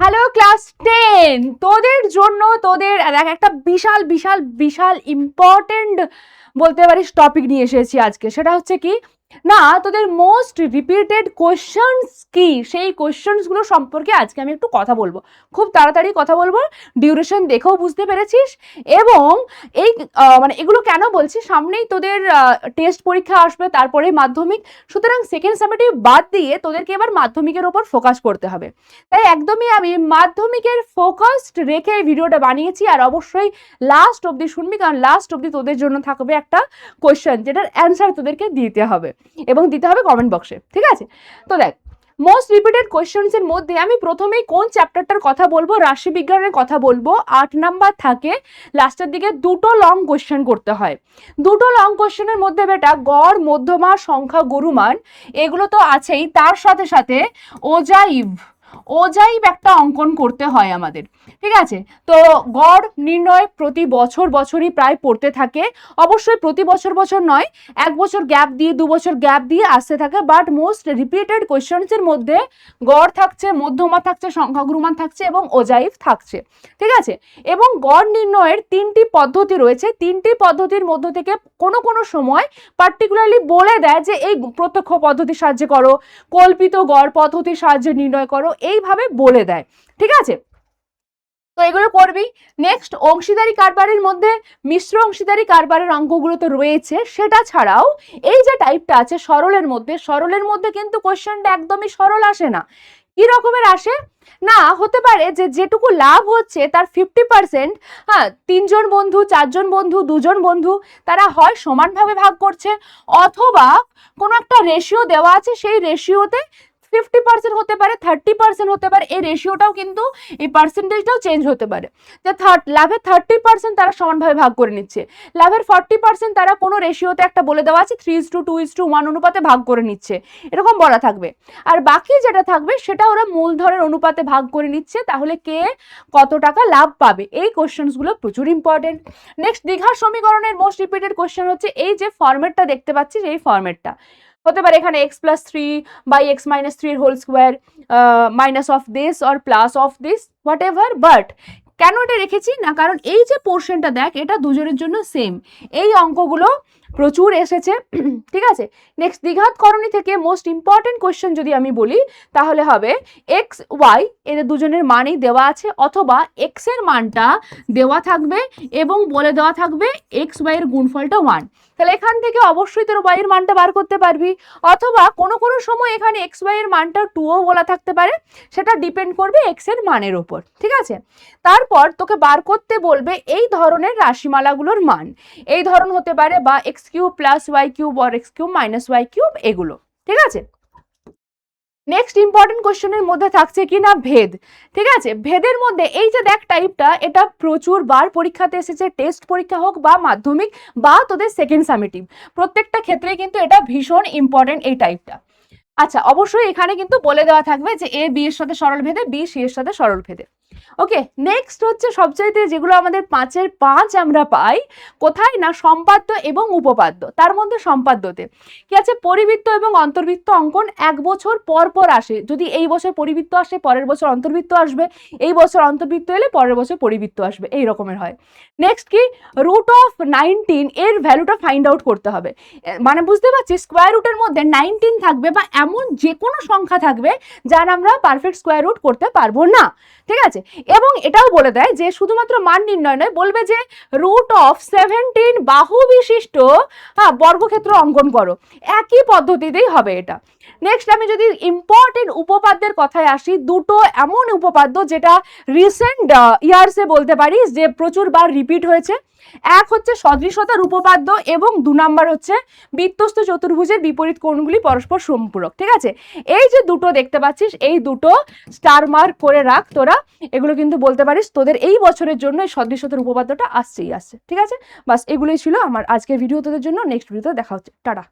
Hello class 10, তোদের জন্য তোদের একটা বিশাল বিশাল বিশাল ইম্পর্টেন্ট বলতে পারিস টপিক নিয়ে এসেছি আজকে। সেটা হচ্ছে কি না, তোদের মোস্ট রিপিটেড কোশ্চেন্স কি, সেই কোশ্চেন্সগুলো সম্পর্কে আজকে আমি একটু কথা বলবো। খুব তাড়াতাড়ি কথা বলবো, ডিউরেশন দেখেও বুঝতে পেরেছিস। এবং এই মানে এগুলো কেন বলছি, সামনেই তোদের টেস্ট পরীক্ষা আসবে, তারপরে মাধ্যমিক। সুতরাং সেকেন্ড সামেটিভ বাদ দিয়ে তোদেরকে এবার মাধ্যমিকের ওপর ফোকাস করতে হবে। তাই একদমই আমি মাধ্যমিকের ফোকাসড রেখে ভিডিওটা বানিয়েছি। আর অবশ্যই লাস্ট অবধি শুনবি, কারণ লাস্ট অবধি তোদের জন্য থাকবে একটা কোশ্চেন যেটার অ্যান্সার তোদেরকে দিতে হবে, এবং দিতে হবে কমেন্ট বক্সে, ঠিক আছে? তো দেখ, মোস্ট রিপিটেড কোয়েশ্চেন্স এর মধ্যে আমি প্রথমেই কোন চ্যাপ্টারটার কথা বলবো, রাশিবিজ্ঞানের কথা বলবো। 8 নাম্বার থাকে, লাস্টের দিকে দুটো লং কোয়েশ্চেন করতে হয়। দুটো লং কোয়েশ্চেনের মধ্যে বেটা গড়, মধ্যমা, সংখ্যা, গুরুমান এগুলো তো আছেই, তার সাথে সাথে ওজাইভ একটা অঙ্কন করতে হয় আমাদের, ঠিক আছে? তো গড় নির্ণয় প্রতি বছরই প্রায় পড়তে থাকে। অবশ্যই প্রতি বছর নয়, 1 বছর গ্যাপ দিয়ে 2 বছর গ্যাপ দিয়ে আসতে থাকে। বাট মোস্ট রিপিটেড কোয়েশ্চেন্স এর মধ্যে গড় থাকছে, মধ্যমা থাকছে, সংখ্যা গুরুমান থাকছে এবং ওজাইভ থাকছে, ঠিক আছে? এবং গড় নির্ণয়ের 3টি পদ্ধতি রয়েছে। 3টি পদ্ধতির মধ্য থেকে কোনো সময় পার্টিকুলারলি বলে দেয় যে এই প্রত্যক্ষ পদ্ধতির সাহায্যে করো, কল্পিত গড় পদ্ধতির সাহায্যে নির্ণয় করো, এইভাবে বলে দেয়, ঠিক আছে? তো এগুলো করবি। নেক্সট, অংশীদারি কারবারের মধ্যে মিশ্র অংশীদারি কারবারের অঙ্কগুলো তো রয়েছে। সেটা ছাড়াও এই যে টাইপটা আছে সরলের মধ্যে কিন্তু কোশ্চেনটা একদমই সরল আসে না। কি রকমের আসে না, হতে পারে যে যেটুকু লাভ হচ্ছে তার 50%, হ্যাঁ, 3 জন বন্ধু, 4 জন বন্ধু, 2 জন বন্ধু তারা হয় সমানভাবে ভাগ করছে, অথবা কোনো একটা রেশিও দেওয়া আছে, সেই রেশিওতে 50% হতে পারে, 30% হতে পারে। এই রেশিওটাও কিন্তু, এই পার্সেন্টেজটাও চেঞ্জ হতে পারে। যে লাভের 30% তারা সমানভাবে ভাগ করে নিচ্ছে, লাভের 40% তারা কোনো রেশিওতে একটা বলে দেওয়া আছে 3:2:1 অনুপাতে ভাগ করে নিচ্ছে, এরকম বলা থাকবে। আর বাকি যেটা থাকবে সেটা ওরা মূলধনের অনুপাতে ভাগ করে নিচ্ছে। তাহলে কে কত টাকা লাভ পাবে, এই কোশ্চেন্সগুলো প্রচুর ইম্পর্টেন্ট। নেক্সট, দ্বিঘাত সমীকরণের মোস্ট রিপিটেড কোশ্চেন হচ্ছে এই যে ফরম্যাটটা দেখতে পাচ্ছিস, এই ফরম্যাটটা হতে পারে এখানে x+3/x-3 whole square, minus of this or plus of this, whatever. But কেন এটা রেখেছি না, কারণ এই যে পোর্শনটা দেখ, এটা দুজনের জন্য সেম। এই অঙ্কগুলো প্রচুর এসেছে, ঠিক আছে? নেক্সট, দ্বিঘাত করণী থেকে মোস্ট ইম্পর্টেন্ট কোয়েশ্চেন যদি আমি বলি, তাহলে হবে এক্স ওয়াই এদের দুজনের মানই দেওয়া আছে, অথবা এক্স এর মানটা দেওয়া থাকবে এবং বলে দেওয়া থাকবে এক্স ওয়াই এর গুণফলটা 1। তাহলে এখান থেকে অবশ্যই তোর ওয়াই এর মানটা বার করতে পারবি, অথবা কোনো সময় এখানে এক্স ওয়াই এর মানটা 2ও বলা থাকতে পারে, সেটা ডিপেন্ড করবে এক্স এর মানের উপর, ঠিক আছে? তারপর তোকে বার করতে বলবে এই ধরনের রাশিমালাগুলোর মান। এই ধরন হতে পারে বা x³ + y³ or x³ - y³ এগুলো, ঠিক আছে? নেক্সট ইম্পর্টেন্ট কোশ্চেনের মধ্যে থাকছে কি না ভেদ, ঠিক আছে? ভেদের মধ্যে এই যে দেখ টাইপটা, এটা প্রচুর বার পরীক্ষাতে এসেছে, টেস্ট পরীক্ষা হোক বা মাধ্যমিক বা তোদের সেকেন্ড সামেটিভ, প্রত্যেকটা ক্ষেত্রে কিন্তু এটা ভীষণ ইম্পর্টেন্ট এই টাইপটা। আচ্ছা, অবশ্যই এখানে কিন্তু বলে দেওয়া থাকবে যে এ বি এর সাথে সরল ভেদে, বি সি এর সাথে সরল ভেদে। ওকে, নেক্সট হচ্ছে সবচাইতে যেগুলো আমাদের 5-এর 5 আমরা পাই কোথায় না, সম্পাদ্য এবং উপপাদ্য। তার মধ্যে সম্পাদ্যতে কি আছে, পরিবৃত্ত এবং অন্তর্বৃত্ত অঙ্কন 1 বছর পর আসে। যদি এই বছর পরিবৃত্ত আসে, পরের বছর অন্তর্বৃত্ত আসবে, এই বছর অন্তর্বৃত্ত এলে পরের বছর পরিবৃত্ত আসবে, এই রকমের হয়। নেক্সট কি, √19 এর ভ্যালুটা ফাইন্ড আউট করতে হবে। মানে বুঝতে পারছিস, স্কোয়ার রুটের মধ্যে 19 থাকবে বা এমন যে কোনো সংখ্যা থাকবে যার আমরা পারফেক্ট স্কোয়ার রুট করতে পারবো না, ঠিক আছে? এবং এটাও বলে দেয় যে শুধুমাত্র মান নির্ণয় নয়, বলবে যে √17 বাহু বিশিষ্ট, হ্যাঁ, বর্গক্ষেত্র অঙ্কন করো। একই পদ্ধতিতেই হবে এটা। নেক্সট, আমি যদি ইম্পর্টেন্ট উপপাদ্যের কথায় আসি, দুটো এমন উপপাদ্য যেটা রিসেন্ট ইয়ার্সে বলতে পারিস যে প্রচুর বার রিপিট হয়েছে। এক হচ্ছে সদৃশতার উপপাদ্য এবং 2 নাম্বার হচ্ছে বৃত্তস্থ চতুর্ভুজের বিপরীত কোণগুলি পরস্পর সম্পূরক, ঠিক আছে? এই যে দুটো দেখতে পাচ্ছিস, এই দুটো স্টার মার্ক করে রাখ তোরা। এগুলো কিন্তু বলতে পারিস তোদের এই বছরের জন্য এই সদৃশতার উপপাদ্যটা আসছে, ঠিক আছে? বাস এগুলোই ছিল আমার আজকের ভিডিও তোদের জন্য। নেক্সট ভিডিওতে দেখা হচ্ছে, টাটা।